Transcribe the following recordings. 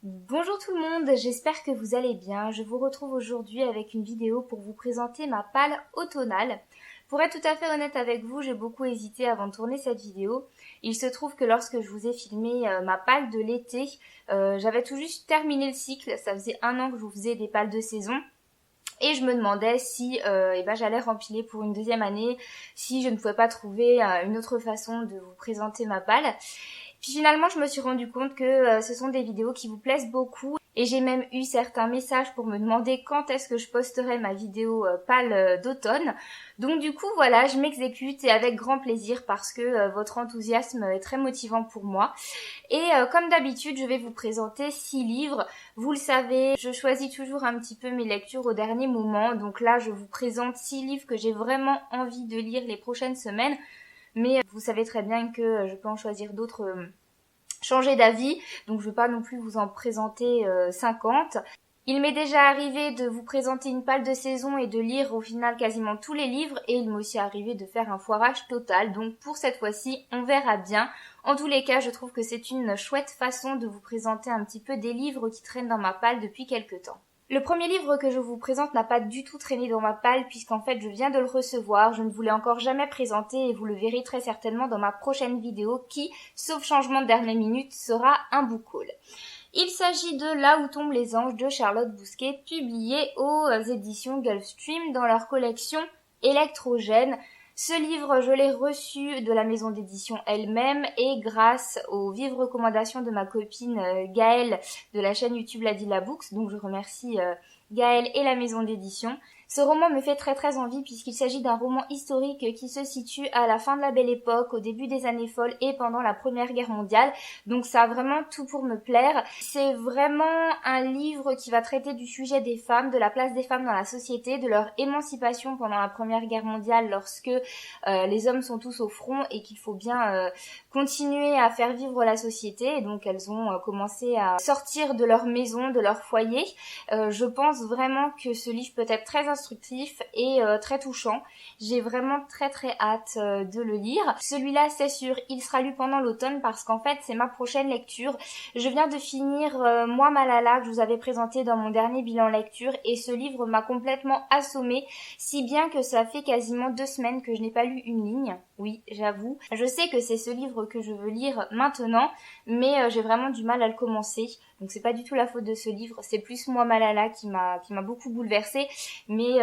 Bonjour tout le monde, j'espère que vous allez bien. Je vous retrouve aujourd'hui avec une vidéo pour vous présenter ma palle automnale. Pour être tout à fait honnête avec vous, j'ai beaucoup hésité avant de tourner cette vidéo. Il se trouve que lorsque je vous ai filmé ma palle de l'été, j'avais tout juste terminé le cycle. Ça faisait 1 an que je vous faisais des palles de saison. Et je me demandais si j'allais rempiler pour une deuxième année, si je ne pouvais pas trouver une autre façon de vous présenter ma palle. Puis finalement, je me suis rendu compte que ce sont des vidéos qui vous plaisent beaucoup. Et j'ai même eu certains messages pour me demander quand est-ce que je posterai ma vidéo pâle d'automne. Donc du coup, voilà, je m'exécute et avec grand plaisir parce que votre enthousiasme est très motivant pour moi. Et comme d'habitude, je vais vous présenter 6 livres. Vous le savez, je choisis toujours un petit peu mes lectures au dernier moment. Donc là, je vous présente 6 livres que j'ai vraiment envie de lire les prochaines semaines. Mais vous savez très bien que je peux en choisir d'autres, changer d'avis, donc je ne vais pas non plus vous en présenter 50. Il m'est déjà arrivé de vous présenter une palle de saison et de lire au final quasiment tous les livres, et il m'est aussi arrivé de faire un foirage total, donc pour cette fois-ci, on verra bien. En tous les cas, je trouve que c'est une chouette façon de vous présenter un petit peu des livres qui traînent dans ma palle depuis quelques temps. Le premier livre que je vous présente n'a pas du tout traîné dans ma palle puisqu'en fait je viens de le recevoir, je ne vous l'ai encore jamais présenté et vous le verrez très certainement dans ma prochaine vidéo qui, sauf changement de dernière minute, sera un book haul. Il s'agit de Là où tombent les anges de Charlotte Bousquet, publié aux éditions Gulfstream dans leur collection Électrogène. Ce livre, je l'ai reçu de la maison d'édition elle-même et grâce aux vives recommandations de ma copine Gaëlle de la chaîne YouTube Ladila Books, donc je remercie Gaëlle et la maison d'édition. Ce roman me fait très envie puisqu'il s'agit d'un roman historique qui se situe à la fin de la Belle Époque, au début des années folles et pendant la Première Guerre mondiale. Donc ça a vraiment tout pour me plaire. C'est vraiment un livre qui va traiter du sujet des femmes, de la place des femmes dans la société, de leur émancipation pendant la Première Guerre mondiale lorsque les hommes sont tous au front et qu'il faut bien continuer à faire vivre la société. Et donc elles ont commencé à sortir de leur maison, de leur foyer. Je pense vraiment que ce livre peut être très instructif et très touchant. J'ai vraiment très hâte de le lire. Celui-là, c'est sûr, il sera lu pendant l'automne parce qu'en fait, c'est ma prochaine lecture. Je viens de finir Moi Malala que je vous avais présenté dans mon dernier bilan lecture et ce livre m'a complètement assommée, si bien que ça fait quasiment 2 semaines que je n'ai pas lu une ligne. Oui, j'avoue. Je sais que c'est ce livre que je veux lire maintenant, mais j'ai vraiment du mal à le commencer. Donc c'est pas du tout la faute de ce livre, c'est plus Moi Malala qui m'a beaucoup bouleversée. Mais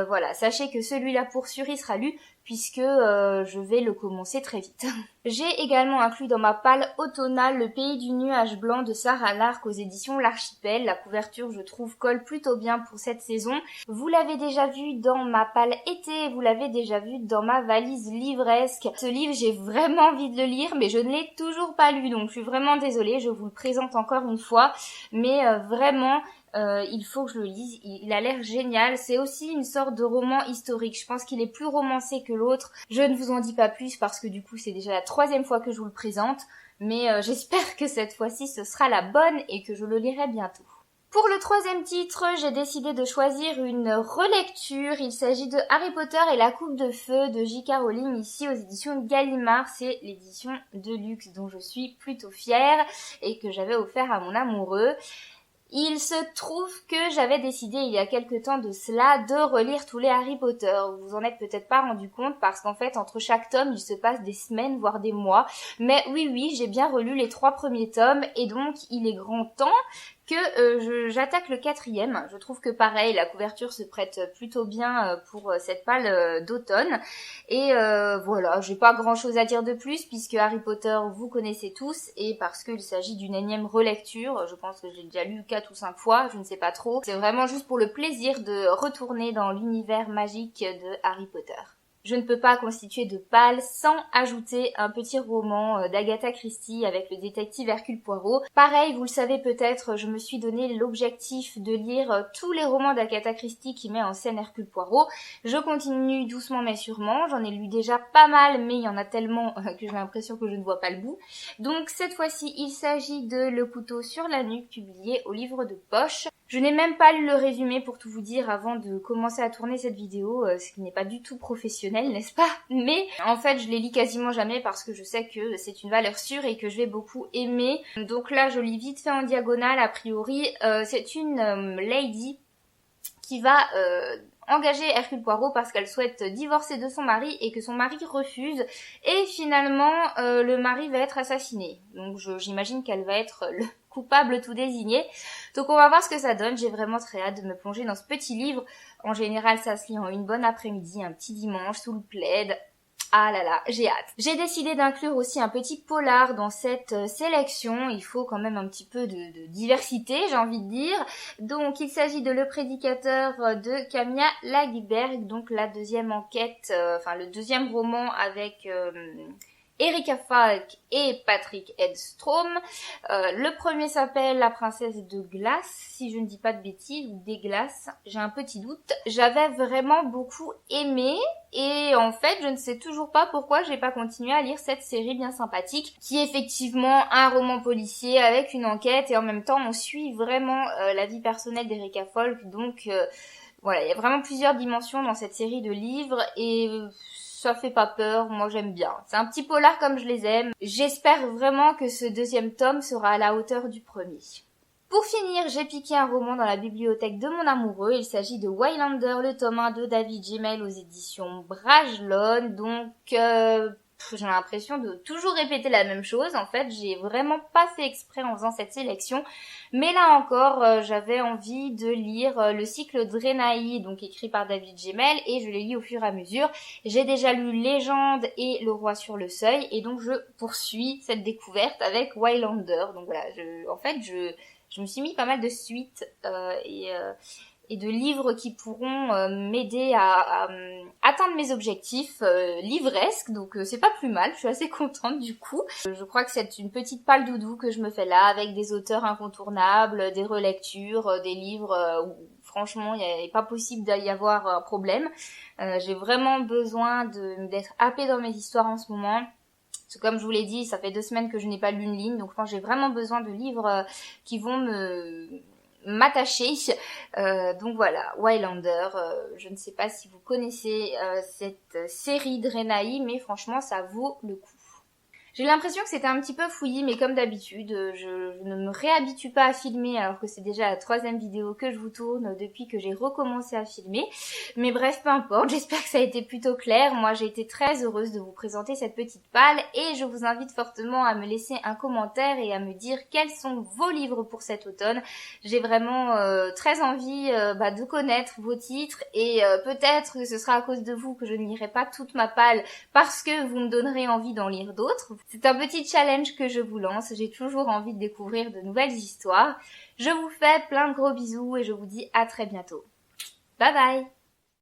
voilà, sachez que celui-là pour sûr il sera lu puisque je vais le commencer très vite. J'ai également inclus dans ma palle automnale Le pays du nuage blanc de Sarah Lark aux éditions L'Archipel. La couverture, je trouve, colle plutôt bien pour cette saison. Vous l'avez déjà vu dans ma palle été, vous l'avez déjà vu dans ma valise livresque. Ce livre, j'ai vraiment envie de le lire, mais je ne l'ai toujours pas lu, donc je suis vraiment désolée, je vous le présente encore une fois. Mais vraiment, il faut que je le lise, il a l'air génial. C'est aussi une sorte de roman historique, je pense qu'il est plus romancé que l'autre. Je ne vous en dis pas plus parce que du coup c'est déjà la 3e fois que je vous le présente, mais j'espère que cette fois-ci ce sera la bonne et que je le lirai bientôt. Pour le 3e titre, j'ai décidé de choisir une relecture. Il s'agit de Harry Potter et la Coupe de Feu de J.K. Rowling, ici aux éditions Gallimard. C'est l'édition de luxe dont je suis plutôt fière et que j'avais offert à mon amoureux. Il se trouve que j'avais décidé il y a quelque temps de cela de relire tous les Harry Potter. Vous vous en êtes peut-être pas rendu compte parce qu'en fait entre chaque tome il se passe des semaines voire des mois. Mais oui, j'ai bien relu les 3 premiers tomes et donc il est grand temps que j'attaque le 4e. Je trouve que pareil, la couverture se prête plutôt bien pour cette palle d'automne. Et voilà, j'ai pas grand chose à dire de plus puisque Harry Potter vous connaissez tous et parce qu'il s'agit d'une énième relecture. Je pense que j'ai déjà lu 4 ou 5 fois, je ne sais pas trop. C'est vraiment juste pour le plaisir de retourner dans l'univers magique de Harry Potter. Je ne peux pas constituer de palle sans ajouter un petit roman d'Agatha Christie avec le détective Hercule Poirot. Pareil, vous le savez peut-être, je me suis donné l'objectif de lire tous les romans d'Agatha Christie qui met en scène Hercule Poirot. Je continue doucement mais sûrement, j'en ai lu déjà pas mal mais il y en a tellement que j'ai l'impression que je ne vois pas le bout. Donc cette fois-ci, il s'agit de Le couteau sur la nuque, publié au livre de poche. Je n'ai même pas lu le résumé pour tout vous dire avant de commencer à tourner cette vidéo, ce qui n'est pas du tout professionnel, n'est-ce pas? Mais en fait, je les lis quasiment jamais parce que je sais que c'est une valeur sûre et que je vais beaucoup aimer. Donc là, je lis vite fait en diagonale, a priori. C'est une lady qui va engager Hercule Poirot parce qu'elle souhaite divorcer de son mari et que son mari refuse. Et finalement, le mari va être assassiné. Donc j'imagine qu'elle va être le coupable tout désigné. Donc on va voir ce que ça donne. J'ai vraiment très hâte de me plonger dans ce petit livre. En général, ça se lit en une bonne après-midi, un petit dimanche, sous le plaid. Ah là là, j'ai hâte. J'ai décidé d'inclure aussi un petit polar dans cette sélection. Il faut quand même un petit peu de diversité, j'ai envie de dire. Donc il s'agit de Le Prédicateur de Camilla Lagerberg, donc la deuxième enquête, le deuxième roman avec Erika Falk et Patrick Edstrom. Le premier s'appelle La Princesse de Glace, si je ne dis pas de bêtises, ou des glaces, j'ai un petit doute. J'avais vraiment beaucoup aimé et en fait je ne sais toujours pas pourquoi j'ai pas continué à lire cette série bien sympathique qui est effectivement un roman policier avec une enquête et en même temps on suit vraiment la vie personnelle d'Erika Falk, donc voilà, il y a vraiment plusieurs dimensions dans cette série de livres et ça fait pas peur, moi j'aime bien. C'est un petit polar comme je les aime. J'espère vraiment que ce deuxième tome sera à la hauteur du premier. Pour finir, j'ai piqué un roman dans la bibliothèque de mon amoureux. Il s'agit de Highlander, le tome 1 de David Gemmell aux éditions Brajlon. Donc j'ai l'impression de toujours répéter la même chose. En fait, j'ai vraiment pas fait exprès en faisant cette sélection. Mais là encore, j'avais envie de lire le cycle Drenaï, donc écrit par David Gemmell, et je les lis au fur et à mesure. J'ai déjà lu Légende et Le Roi sur le Seuil, et donc je poursuis cette découverte avec Highlander. Donc voilà, je me suis mis pas mal de suites et de livres qui pourront m'aider à atteindre mes objectifs livresques, donc c'est pas plus mal, je suis assez contente du coup. Je crois que c'est une petite palle doudou que je me fais là, avec des auteurs incontournables, des relectures, des livres où franchement il n'est pas possible d'y avoir un problème. J'ai vraiment besoin d'être happée dans mes histoires en ce moment. Parce que comme je vous l'ai dit, ça fait 2 semaines que je n'ai pas lu une ligne, donc j'ai vraiment besoin de livres qui vont m'attacher. Donc voilà, Highlander, je ne sais pas si vous connaissez cette série Drenaï, mais franchement ça vaut le coup. J'ai l'impression que c'était un petit peu fouillis, mais comme d'habitude, je ne me réhabitue pas à filmer alors que c'est déjà la 3e vidéo que je vous tourne depuis que j'ai recommencé à filmer. Mais bref, peu importe, j'espère que ça a été plutôt clair. Moi, j'ai été très heureuse de vous présenter cette petite palle et je vous invite fortement à me laisser un commentaire et à me dire quels sont vos livres pour cet automne. J'ai vraiment très envie de connaître vos titres et peut-être que ce sera à cause de vous que je ne lirai pas toute ma palle parce que vous me donnerez envie d'en lire d'autres. C'est un petit challenge que je vous lance, j'ai toujours envie de découvrir de nouvelles histoires. Je vous fais plein de gros bisous et je vous dis à très bientôt. Bye bye!